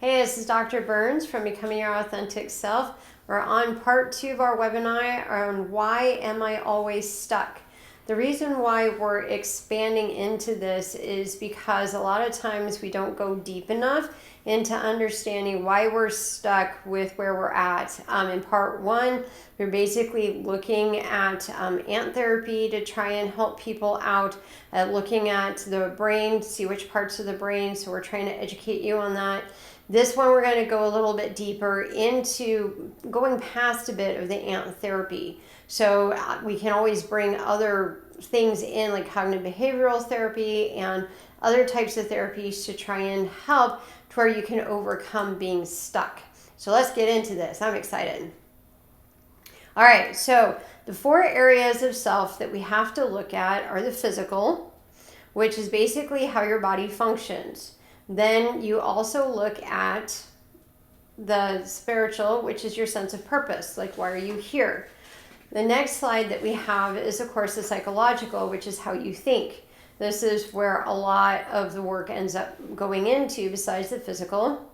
Hey, this is Dr. Burns from Becoming Your Authentic Self. We're on part 2 of our webinar on why am I always stuck? The reason why we're expanding into this is because a lot of times we don't go deep enough into understanding why we're stuck with where we're at. In part 1, we're basically looking at ant therapy to try and help people out, looking at the brain, see which parts of the brain, so we're trying to educate you on that. This one, we're going to go a little bit deeper into going past a bit of the ant therapy. So we can always bring other things in, like cognitive behavioral therapy and other types of therapies to try and help to where you can overcome being stuck. So let's get into this. I'm excited. All right, so the 4 areas of self that we have to look at are the physical, which is basically how your body functions. Then you also look at the spiritual, which is your sense of purpose, like why are you here? The next slide that we have is, of course, the psychological, which is how you think. This is where a lot of the work ends up going into besides the physical.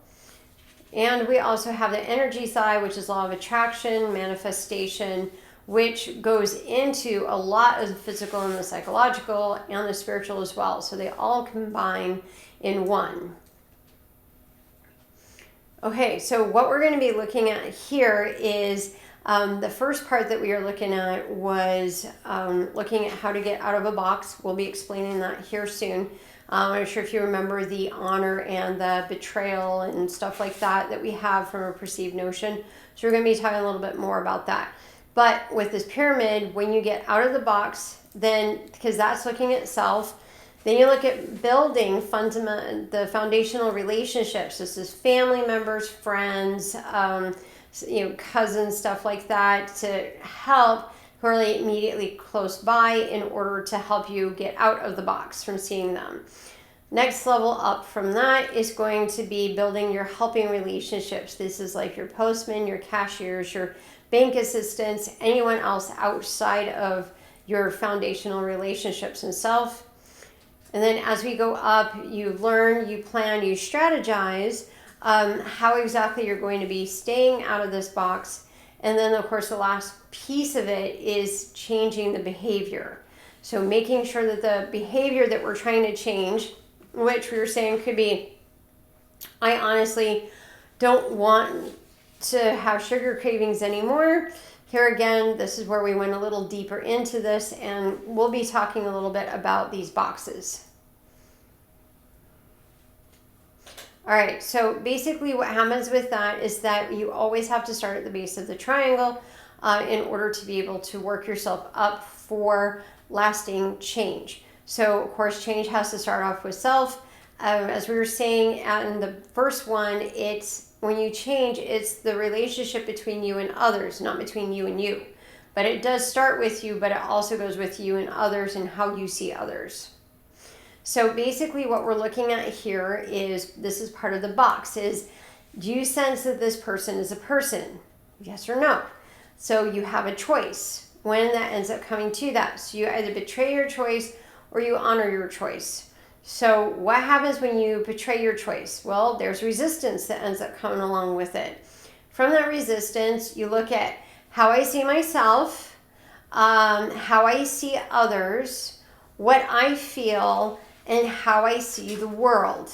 And we also have the energy side, which is law of attraction, manifestation, which goes into a lot of the physical and the psychological and the spiritual as well. So they all combine in one. Okay, so what we're going to be looking at here is the first part that we are looking at was looking at how to get out of a box. We'll be explaining that here soon. I'm not sure if you remember the honor and the betrayal and stuff like that we have from a perceived notion. So we're going to be talking a little bit more about that. But with this pyramid, when you get out of the box, then, because that's looking at self, then you look at building the foundational relationships. This is family members, friends, cousins, stuff like that, to help who are immediately close by in order to help you get out of the box from seeing them. Next level up from that is going to be building your helping relationships. This is like your postman, your cashiers, your bank assistants, anyone else outside of your foundational relationships and self. And then as we go up, you learn, you plan, you strategize how exactly you're going to be staying out of this box. And then, of course, the last piece of it is changing the behavior. So making sure that the behavior that we're trying to change, which we were saying could be, I honestly don't want to have sugar cravings anymore. Here again, this is where we went a little deeper into this, and we'll be talking a little bit about these boxes. All right, so basically what happens with that is that you always have to start at the base of the triangle in order to be able to work yourself up for lasting change. So, of course, change has to start off with self. As we were saying in the first one, it's when you change, it's the relationship between you and others, not between you and you. But it does start with you, but it also goes with you and others and how you see others. So basically what we're looking at here is, this is part of the box, is do you sense that this person is a person? Yes or no? So you have a choice when that ends up coming to that. So you either betray your choice or you honor your choice. So what happens when you betray your choice? Well, there's resistance that ends up coming along with it. From that resistance, you look at how I see myself, how I see others, what I feel, and how I see the world.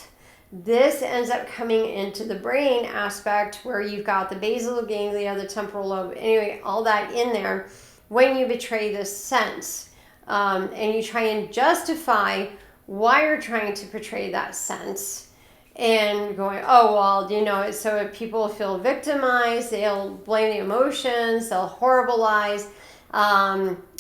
This ends up coming into the brain aspect where you've got the basal ganglia, the temporal lobe, anyway, all that in there when you betray this sense. And you try and justify why you're trying to portray that sense and going, oh, well, so if people feel victimized, they'll blame the emotions, they'll horribilize,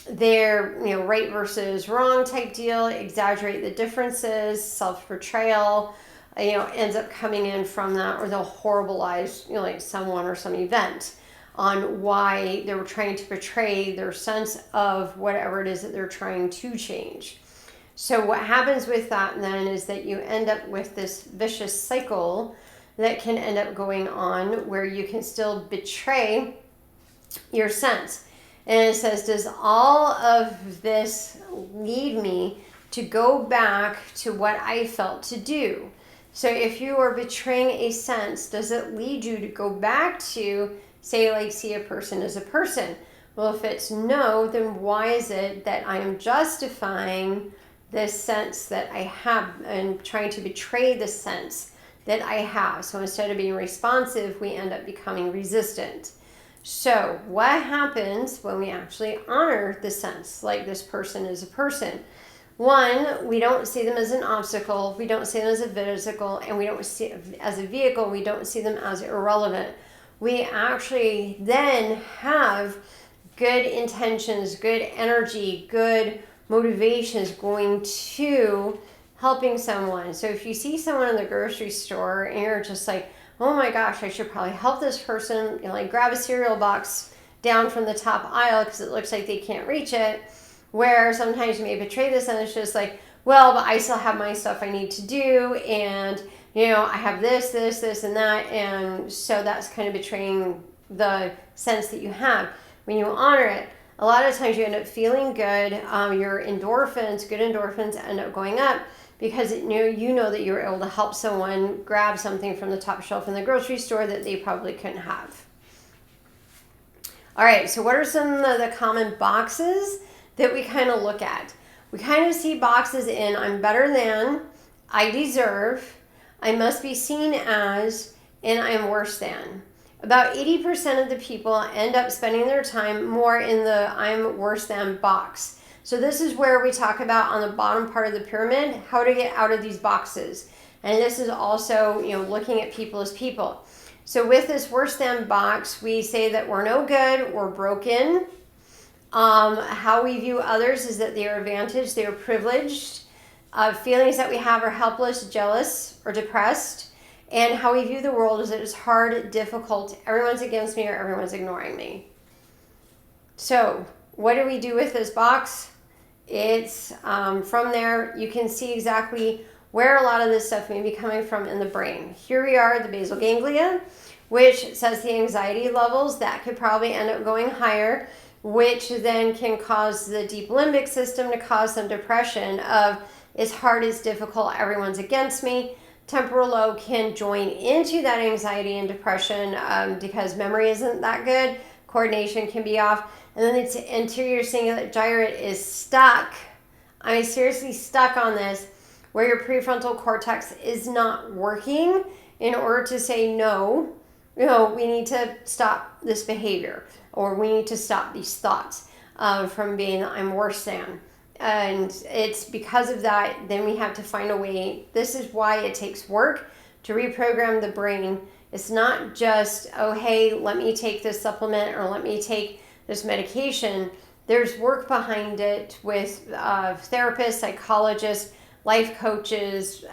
they're, right versus wrong type deal, exaggerate the differences, self-portrayal, ends up coming in from that, or they'll horribilize, like someone or some event on why they were trying to portray their sense of whatever it is that they're trying to change. So what happens with that then is that you end up with this vicious cycle that can end up going on where you can still betray your sense. And it says, does all of this lead me to go back to what I felt to do? So if you are betraying a sense, does it lead you to go back to, say, like, see a person as a person? Well, if it's no, then why is it that I am justifying this sense that I have and trying to betray the sense that I have? So instead of being responsive, we end up becoming resistant. So what happens when we actually honor the sense, like this person is a person? One, we don't see them as an obstacle, we don't see them as a vehicle, and we don't see as a vehicle, we don't see them as irrelevant. We actually then have good intentions, good energy, good motivations going to helping someone. So if you see someone in the grocery store and you're just like, oh my gosh, I should probably help this person, like grab a cereal box down from the top aisle because it looks like they can't reach it, where sometimes you may betray this and it's just like, well, but I still have my stuff I need to do, and I have this, and that, and so that's kind of betraying the sense that you have. When you honor it, a lot of times you end up feeling good. Your endorphins, good endorphins, end up going up because you know that you're able to help someone grab something from the top shelf in the grocery store that they probably couldn't have. All right, so what are some of the common boxes that we kind of look at? We kind of see boxes in I'm better than, I deserve, I must be seen as, and I'm worse than. About 80% of the people end up spending their time more in the I'm worse than box. So this is where we talk about on the bottom part of the pyramid, how to get out of these boxes. And this is also, looking at people as people. So with this worse than box, we say that we're no good, we're broken. How we view others is that they are advantaged, they are privileged. Feelings that we have are helpless, jealous, or depressed. And how we view the world is that it's hard, difficult, everyone's against me or everyone's ignoring me. So what do we do with this box? It's from there, you can see exactly where a lot of this stuff may be coming from in the brain. Here we are, the basal ganglia, which says the anxiety levels, that could probably end up going higher, which then can cause the deep limbic system to cause some depression of it's hard, it's difficult, everyone's against me. Temporal lobe can join into that anxiety and depression because memory isn't that good, coordination can be off, and then it's anterior cingulate gyrate is stuck. I mean, seriously stuck on this, where your prefrontal cortex is not working in order to say no, we need to stop this behavior, or we need to stop these thoughts from being I'm worse than. And it's because of that, then we have to find a way. This is why it takes work to reprogram the brain. It's not just, oh, hey, let me take this supplement or let me take this medication. There's work behind it with therapists, psychologists, life coaches,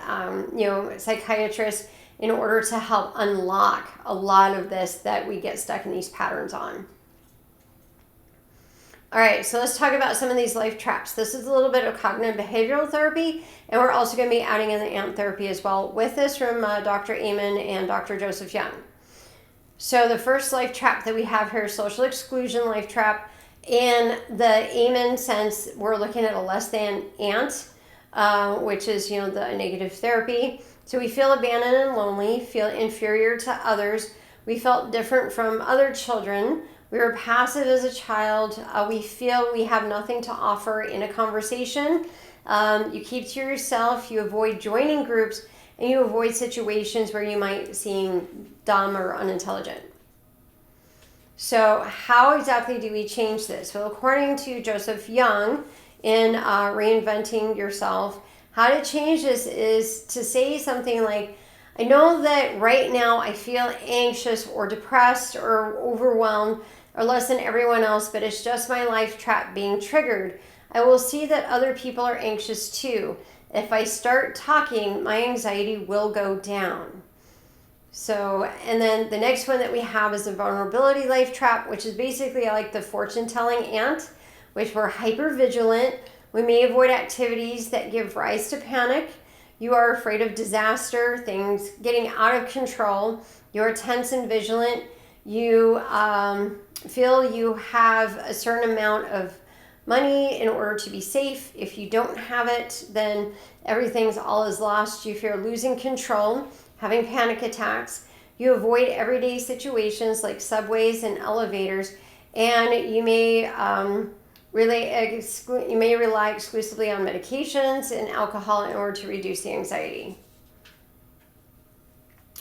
psychiatrists, in order to help unlock a lot of this that we get stuck in these patterns on. All right, so let's talk about some of these life traps. This is a little bit of cognitive behavioral therapy, and we're also going to be adding in the AMP therapy as well with this from Dr. Amen and Dr. Joseph Young. So the first life trap that we have here is social exclusion life trap. In the Amen sense, we're looking at a less than ant, which is, the negative therapy. So we feel abandoned and lonely, feel inferior to others. We felt different from other children. We were passive as a child. We feel we have nothing to offer in a conversation. You keep to yourself. You avoid joining groups, and you avoid situations where you might seem dumb or unintelligent. So how exactly do we change this? Well, according to Joseph Young in Reinventing Yourself, how to change this is to say something like, I know that right now I feel anxious or depressed or overwhelmed or less than everyone else, but it's just my life trap being triggered. I will see that other people are anxious too. If I start talking, my anxiety will go down. So, and then the next one that we have is the vulnerability life trap, which is basically like the fortune telling ant, which we're hyper vigilant. We may avoid activities that give rise to panic. You are afraid of disaster, things getting out of control. You're tense and vigilant. You feel you have a certain amount of money in order to be safe. If you don't have it, then everything's all is lost. You fear losing control, having panic attacks. You avoid everyday situations like subways and elevators, and you may rely exclusively on medications and alcohol in order to reduce the anxiety.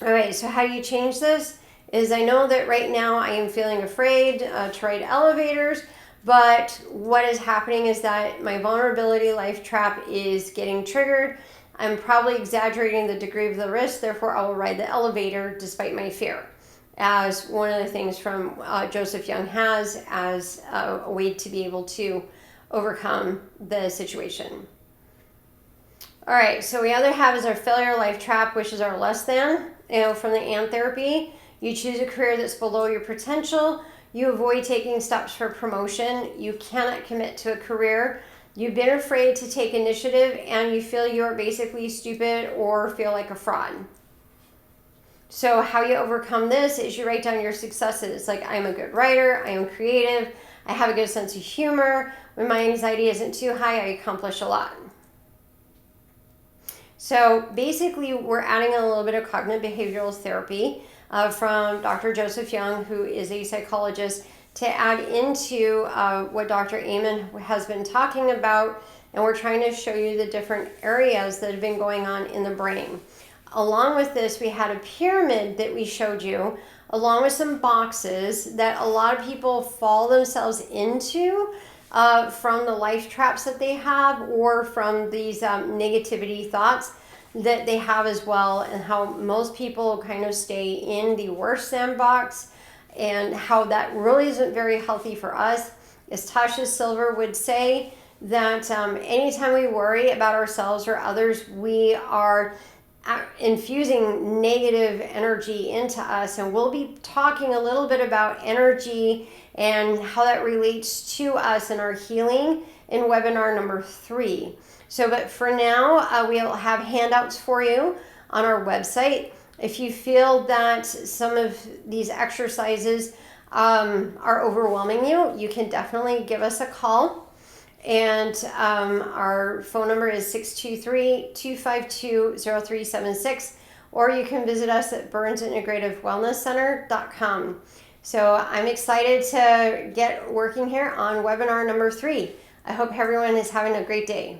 All right, so how do you change this? Is I know that right now I am feeling afraid to ride elevators, but what is happening is that my vulnerability life trap is getting triggered. I'm probably exaggerating the degree of the risk, therefore I will ride the elevator despite my fear, as one of the things from Joseph Young has as a way to be able to overcome the situation. All right, so we other have is our failure life trap, which is our less than. From the AND therapy, you choose a career that's below your potential. You avoid taking steps for promotion. You cannot commit to a career. You've been afraid to take initiative, and you feel you're basically stupid or feel like a fraud. So how you overcome this is you write down your successes. Like, I'm a good writer, I am creative, I have a good sense of humor. When my anxiety isn't too high, I accomplish a lot. So basically, we're adding a little bit of cognitive behavioral therapy from Dr. Joseph Young, who is a psychologist, to add into what Dr. Amen has been talking about. And we're trying to show you the different areas that have been going on in the brain. Along with this, we had a pyramid that we showed you, along with some boxes that a lot of people fall themselves into from the life traps that they have, or from these negativity thoughts that they have as well, and how most people kind of stay in the worst sandbox, and how that really isn't very healthy for us. As Tasha Silver would say, that anytime we worry about ourselves or others, we are infusing negative energy into us. And we'll be talking a little bit about energy and how that relates to us and our healing in webinar number 3. So, but for now, we'll have handouts for you on our website. If you feel that some of these exercises are overwhelming you, you can definitely give us a call. And our phone number is 623-252-0376, or you can visit us at BurnsIntegrativeWellnessCenter.com. So I'm excited to get working here on webinar number 3. I hope everyone is having a great day.